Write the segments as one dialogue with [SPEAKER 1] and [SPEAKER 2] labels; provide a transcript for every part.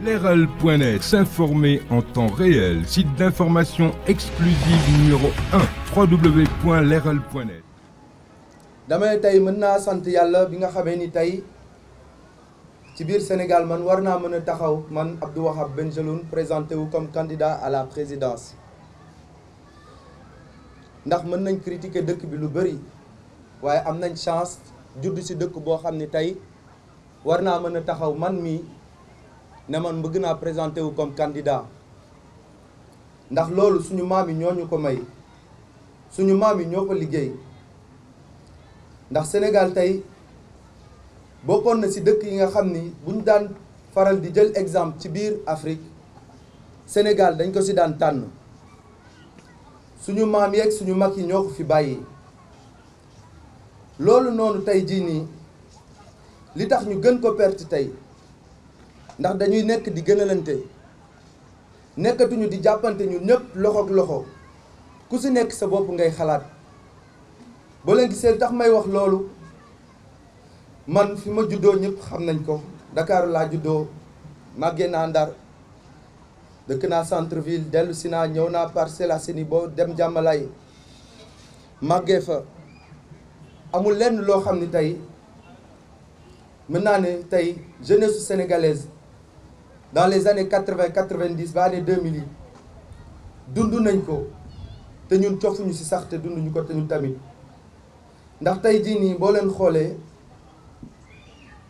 [SPEAKER 1] Leral.net, s'informer en temps réel. Site d'information exclusive numéro 1, www.leral.net.
[SPEAKER 2] damay tey mën naa sant yàlla bi nga xamee ni tey ci biir Sénégal man war naa mën a taxaw man Abdou Wahab Bengelloune présenté wu comme candidat à la présidence ndax mën nañ critiquer dëkk bi lu bëri waaye am nañ chance judd ci dëkk boo xam ni tey war naa mën a taxaw man mii ne man bëgg naa présenté wu comme candidat ndax loolu suñu maam yi ñoo ñu ko may suñu maam yi ñoo ko liggéey ndax Sénégal tey bokkoon na ci dëkk yi nga xam ni buñ daan faral di jël exemple ci biir Afrique Sénégal dañ ko ci daan tànn suñu maam yeeg suñu mag yi ñoo ko fi bàyyi loolu noonu tey jii nii li tax ñu gën ko perte tey ndax dañuy nekk di gënalante nekkatuñu di jàppante ñu ñëpp loxo ak loxo ku ci nekk sa bopp ngay xalaat boo leen gisee tax may wax loolu man fi ma juddoo ñëpp xam nañ ko Dakar laa juddoo màggee naa Ndar dëkk naa centre ville dellu si naa ñëw naa Parcelles Assainies boo dem Jàmmalaay màggee fa amul lenn loo xam ni tey mën naa ne tey jeunesse sénégalaise dans les années 80-90 ba année 2000 yi dund nañ ko te ñun cofuñu ci sax te dunduñu ko te ñun tamit ndax tey jii nii boo leen xoolee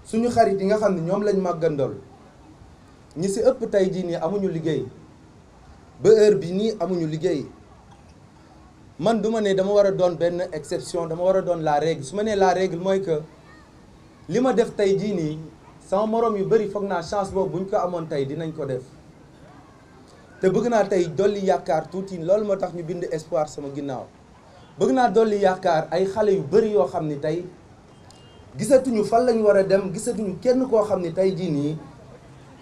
[SPEAKER 2] suñu xarit yi nga xam ne ñoom lañ màggandool ñi ci ëpp tey jii nii amuñu liggéey ba heure bi nii amuñu liggéey man du ma ne dama war a doon benn exception dama war a doon la règle su ma nee la règle mooy que li ma def tey jii nii sama moroom yu bari foog naa chance boobu buñ ko amoon tey dinañ ko def te bëgg naa tey dolli yaakaar tuuti loolu moo tax ñu bind espoir sama ginnaaw bëgg naa dolli yaakaar ay xale yu bari yoo xam ni tey gisatuñu fan lañ war a dem gisatuñu kenn koo xam ni tey jii nii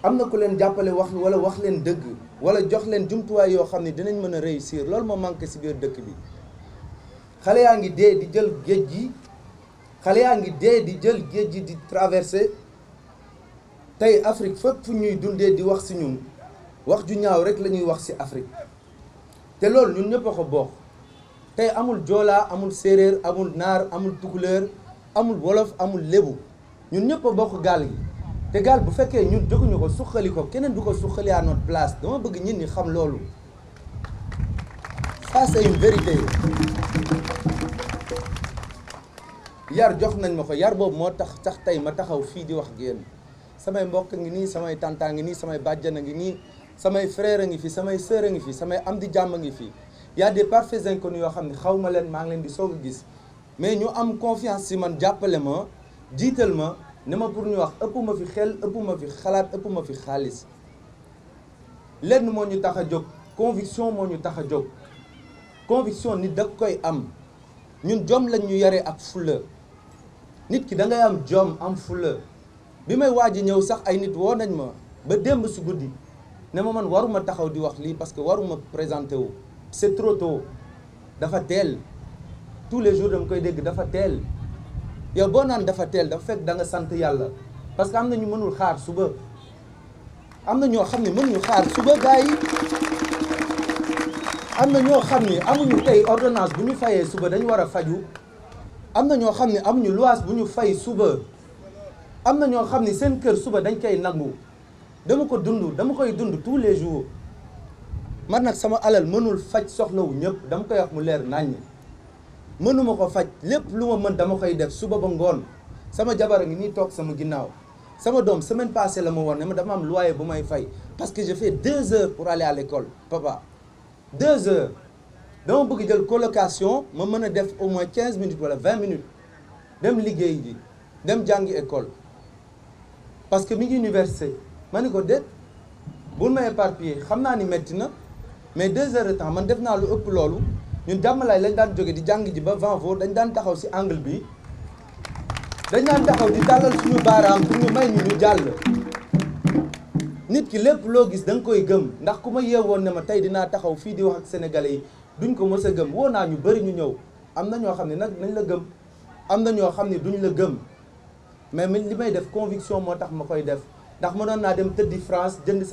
[SPEAKER 2] am na ku leen jàppale wax wala wax leen dëgg wala jox leen jumtuwaay yoo xam ni dinañ mën a réussir loolu moo manqué ci biir dëkk bi xale yaa ngi dee di jël géej gi xale yaa ngi dee di jël géej gi di traversé tey Afrique fépp fu ñuy dundee di wax ci ñun wax ju ñaaw rek la ñuy wax ci Afrique te loolu ñun ñëpp a ko bokk tey amul joolaa amul séeréer amul naar amul tukulóor amul wolof amul lébu ñun ñëpp a bokk gaal gi te gaal bu fekkee ñun jóguñu ko suqali ko keneen du ko suqali à notre place dama bëgg ñit ñi xam loolu ça c'est une vérité yar jox nañ ma ko yar boobu moo tax tey ma taxaw fii di wax génn samay mbokk ngi nii samay tàntaa ngi nii samay bàjjan a ngi nii samay frère a ngi fi samay sœur a ngi fi samay am di jàmm a ngi fi y a des parfaits inconnus yoo xam ne xaw ma leen maa ngi leen di soog a gis mais ñu am confiance ci man jàppale ma jiital ma ne ma pour ñu wax ëpp ma fi xel ëpp ma fi xalaat ëpp ma fi xaalis lenn moo ñu tax a jóg conviction moo ñu tax a jóg conviction nit da koy am ñun jom lañ ñu yare ak fulla nit ki da ngay am jom am fulla bi may waaj a ñëw sax ay nit woo nañ ma ba démb ci guddi ne ma man waruma taxaw di wax lii parce que waruma présenté wu c'est trop tôt dafa teel tous les jours dama koy dégg dafa teel yow boo naan dafa teel dafa fekk da nga sant yàlla parce que am na ñu mënul xaar suba am na ñoo xam ne mënuñu xaar suba gars yi am na ñoo xam ne amuñu tey ordonnance bu ñu fayee suba dañu war a faju am na ñoo xam ne amuñu luwaas bu ñu fay suba am na ñoo xam ne seen kër suba dañ koy nangu dama koy dund tous les jours man nag sama alal mënul faj soxlawu ñëpp dama koy wax mu leer naññ mënuma ko faj lépp lu ma mën dama koy def suba ba ngoon sama jabar a ngi nii toog sama ginnaaw sama doom semaine passée la ma woon ne ma dama am loyer bu may fay parce que je fais 2 heures pour aller à l'école papa 2 heures dama bëgg jël colocation ma mën a def au moins 15 minutes wala 20 minutes dem liggéey ji dem jàngi école parce que mi ngi université ma ni ko déet bul ma éparpiller xam naa ni metti na mais 2 heures de temps man def naa lu ëpp loolu ñun Jàmmalaay lañ daan jóge di jàng ji ba Vanvo dañ daan taxaw ci angle bi dañ daan taxaw di tàllal suñu baaraam pour ñu may ñu jàll nit ki lépp loo gis da nga koy gëm ndax ku ma yeewoon ne ma tey dinaa taxaw fii di wax ak sénégalais yi duñ ko mës a gëm woo naa ñu bari ñu ñëw am na ñoo xam ne nag nañ la gëm am na ñoo xam ne duñ la gëm mais li may def conviction moo tax ma koy def ndax mënoon naa dem tëddi France jëli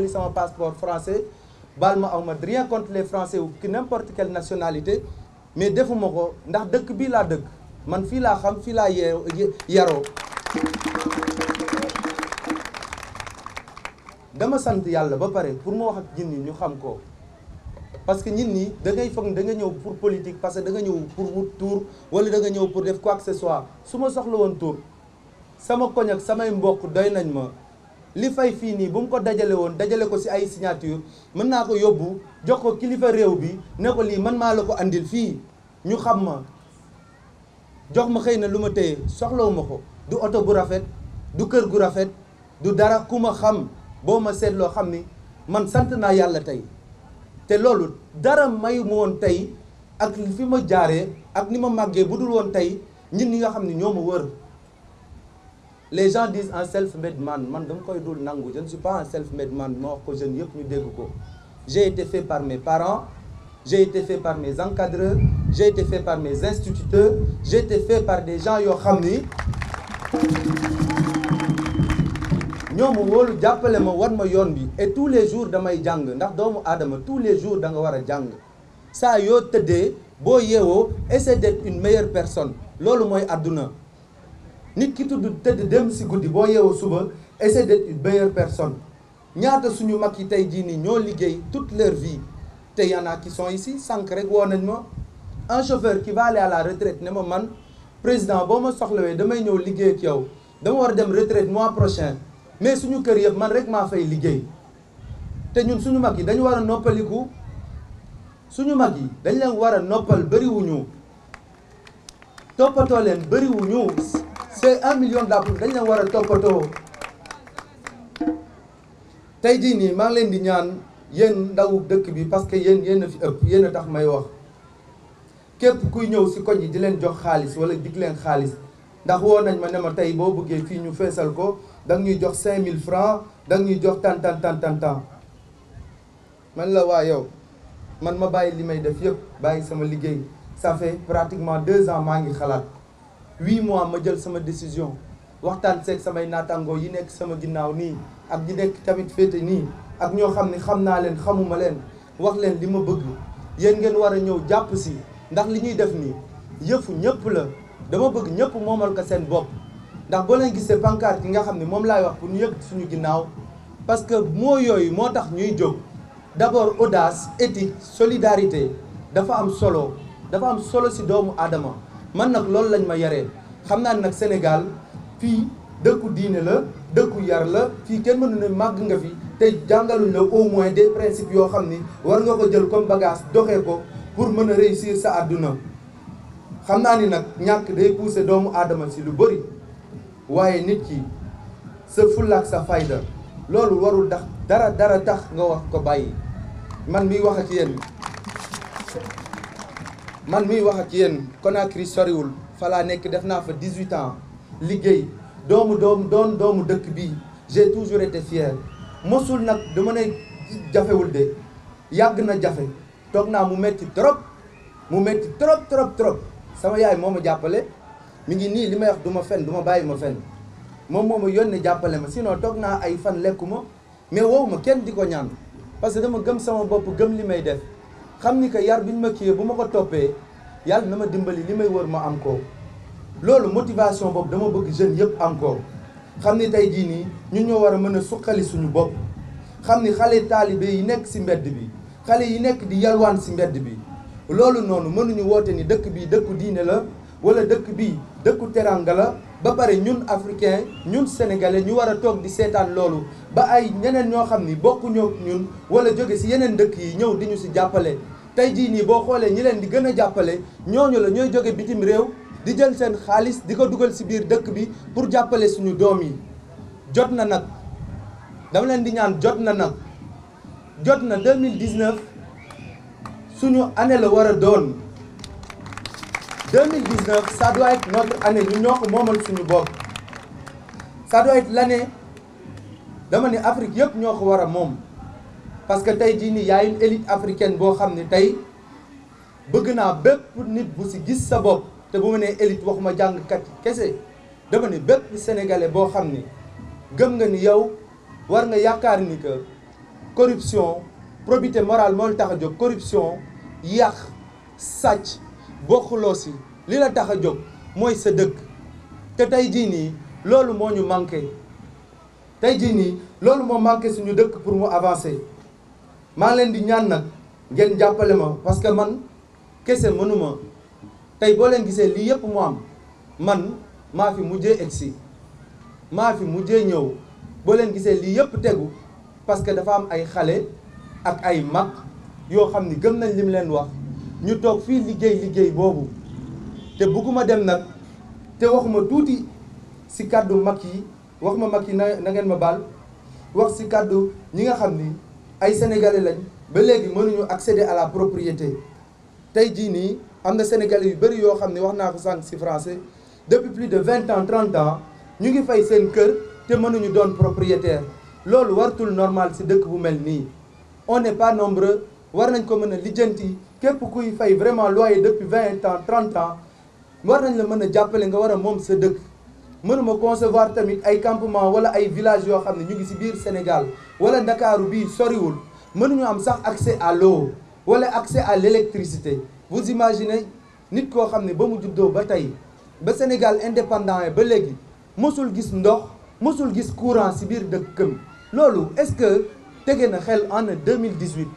[SPEAKER 2] sama passeport français baal ma aw ma rien contre les Français ou n'importe quelle nationalité mais defuma ko ndax dëkk bii laa dëkk man fii laa xam fii laa yaroo dama sant yàlla ba pare pour mu wax ak nit ñi ñu xam ko parce que nit ñi da ngay foog da nga ñëw pour politique parce que da nga ñëw pour wut tour wala da nga ñëw pour def quoi que ce soit su ma soxla woon tour sama koñ ak samay mbokk doy nañ ma li fay fii nii bu mu ko dajale woon dajale ko ci ay signature mën naa ko yóbbu jox ko kilifa réew bi ne ko lii man maa la ko andil fii ñu xam ma jox ma xëy na lu ma téye soxlawu ma ko du oto bu rafet du kër gu rafet du dara ku ma xam boo ma seetloo xam ni man sant naa yàlla tey te loolu dara mayu ma woon tey ak fi ma jaaree ak ni ma màggee bu dul woon tey ñun ñi nga xam ne ñoo ma wër les gens disent un self-made man man dama koy dul nangu je ne suis pas un self-made man ma wax ko jeunes yëpp ñu dégg ko j'ai été fait par mes parents j'ai été fait par mes encadreurs j'ai été fait par mes instituteurs j'ai été fait par des gens yoo xam ni ñoo ma wóolu jàppale ma wan ma yoon bi et tous les jours damay jàng ndax doomu aadama tous les jours da nga war a jàng saa yoo tëddee boo yeewoo essaie d'être une meilleure personne loolu mooy àdduna nit ki tudd tëdd dem si guddi boo yeewoo suba essaie d'être une meilleure personne ñaata suñu mag yi tey jii nii ñoo liggéey toute leur vie te y en a qui sont ici sànq rek woo nañ ma un chauffeur qui va aller à la retraite ne ma man président boo ma soxlawee damay ñëw liggéey ak yow dama war a dem retraite mois prochain mais suñu kër yëpp man rek maa fay liggéey te ñun suñu mag yi dañu war a noppaliku suñu mag yi dañ leen war a noppal bëriwuñu toppatoo leen bëriwuñu c'est 1 million d'emplois dañ leen war a toppatoo tey jii nii maa ngi leen di ñaan yéen ndawu dëkk bi parce que yéen a fi ëpp yéen a tax may wax képp kuy ñëw si koñ yi di leen jox xaalis wala dig leen xaalis ndax woo nañ ma ne ma tey boo bëggee fii ñu feesal ko danga ñuy jox 5000 francs danga ñuy jox tan man la waa yow man ma bàyyi li may def yëpp bàyyi sama liggéey ça fait pratiquement 2 ans maa ngi xalaat 8 mois ma jël sama décision waxtaan seeg samay naataangoo yi nekk sama ginnaaw nii ak ñi nekk tamit féete nii ak ñoo xam ne xam naa leen xamuma leen wax leen li ma bëgg yéen ngeen war a ñëw jàpp si ndax li ñuy def nii yëfu ñëpp la dama bëgg ñëpp moomal ko seen bopp ndax boo leen gisee pancarte yi nga xam ne moom laay wax pour ñu yëg suñu ginnaaw parce que moo yooyu moo tax ñuy jóg d'abord audace éthique solidarité dafa am solo si doomu aadama man nag loolu lañ ma yaree xam naa nag Sénégal fii dëkku diine la dëkku yar la fii kenn mënu ne màgg nga fi te jàngaluñ la au moins des principes yoo xam ni war nga ko jël comme bagage doxee ko pour mën a réussir sa àdduna xam naa ni nag ñàkk day pousser doomu aadama si lu bëri waaye nit ki sa fulla ak sa fayda loolu warul dara tax nga wax ko bàyyi man miy wax ak yéen Conakry soriwul fa laa nekk def naa fa 18 ans liggéey doomu dëkk bi j'ai toujours été fier mosul nag dama ne jafewul de yàgg na jafe toog naa mu metti trop sama yaay moo ma jàppale mi ngi nii li may wax du ma fen du ma bàyyi ma fen moom moo ma yónnee jàppale ma sinon toog naa ay fan lekkuma mais wow ma kenn di ko ñaan parce que dama gëm sama bopp gëm li may def xam ni que yar bi ñu ma kiiyee bu ma ko toppee yàlla na ma dimbali li may wër ma am ko loolu motivation boobu dama bëgg jeunes yëpp am ko xam ni tey jii nii ñun ñoo war a mën a suqali suñu bopp xam ni xale taalibe yi nekk si mbedd bi xale yi nekk di yalwaan si mbedd bi loolu noonu mënuñu woote ni dëkk bi dëkku diine la wala dëkk bi dëkku teranga la ba pare ñun africain ñun sénégalais ñu war a toog di seetaan loolu ba ay ñeneen ñoo xam ni bokkuñoo ñun wala jóge si yeneen dëkk yi ñëw di ñu si jàppale tey jii nii boo xoolee ñi leen di gën a jàppale ñooñu la ñooy jóge bitim réew di jël seen xaalis di ko dugal si biir dëkk bi pour jàppale suñu doom yi jot na nag dama leen di ñaan jot na 2019 suñu année la war a doon 2019 ça doit être notre année ñu ñoo ko moomal suñu bopp ça doit être l'année dama ne Afrique yëpp ñoo ko war a moom parce que tey jii nii y a une élite africaine boo xam ne tey bëgg naa bépp nit bu si gis sa bopp te bu ma nee élite waxuma jàngkat yi kese dama ne bépp sénégalais boo xam ni gëm nga ni yow war nga yaakaar ni que corruption probité morale moo la tax a jóg corruption yàq sàcc bokkuloo si li la tax a jóg mooy sa dëkk te tey jii nii loolu moo ñu manqué tey jii nii loolu moo manqué suñu dëkk pour mu avancer maa leen di ñaan nag ngeen jàppale ma parce que man kese mënuma tey boo leen gisee lii yëpp mu am man maa fi mujjee egsi maa fi mujjee ñëw boo leen gisee lii yëpp tegu parce que dafa am ay xale ak ay mag yoo xam ni gëm nañ li mu leen wax ñu toog fii liggéey boobu te bëgguma dem nag te waxuma tuuti si kàddu mag yi wax ma mag yi na ngeen ma baal wax si kàddu ñi nga xam ni ay sénégalais lañ ba léegi mënuñu accéder à la propriété tey jii nii am na sénégalais yu bëri yoo xam ne wax naa ko sànq si français depuis plus de 20 ans 30 ans ñu ngi fay seen kër te mënuñu doon propriétaire loolu wartul normal si dëkk bu mel nii on n'est pas nombreux war nañ ko mën a lijjanti képp kuy fay vraiment loyer depuis 20 ans 30 ans war nañ la mën a jàppale nga war a moom sa dëkk mënuma concevoir tamit ay campement wala ay village yoo xam ne ñu ngi si biir Sénégal wala Ndakaaru bii soriwul mënuñu am sax accès à l'eau wala accès à l'électricité vous imaginez nit koo xam ne ba mu juddoo ba tey ba Sénégal indépendant ba léegi mosul gis ndox mosul gis courant si biir dëkkam loolu est-ce que tege na xel en 2018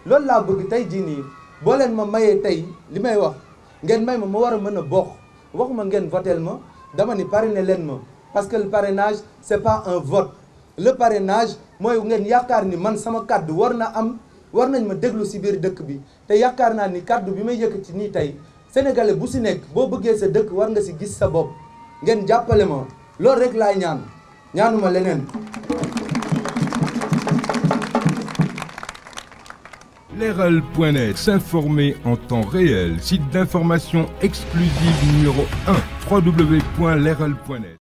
[SPEAKER 2] loolu laa bëgg tey jii nii boo leen ma mayee tey li may wax ngeen may ma war a mën a bokk waxuma ngeen votel ma dama ni parrainé leen ma parce que le parrainage c'est pas un vote le parrainage mooy ngeen yaakaar ni man sama kàddu war nañ ma déglu si biir dëkk bi te yaakaar naa ni kàddu bi may yëkkati nii tey sénégalais bu si nekk boo bëggee sa dëkk war nga si gis sa bopp ngeen jàppale ma loolu rek laay ñaanuma leneen.
[SPEAKER 1] Leral.net, s'informer en temps réel, site d'information exclusive numéro 1, www.leral.net.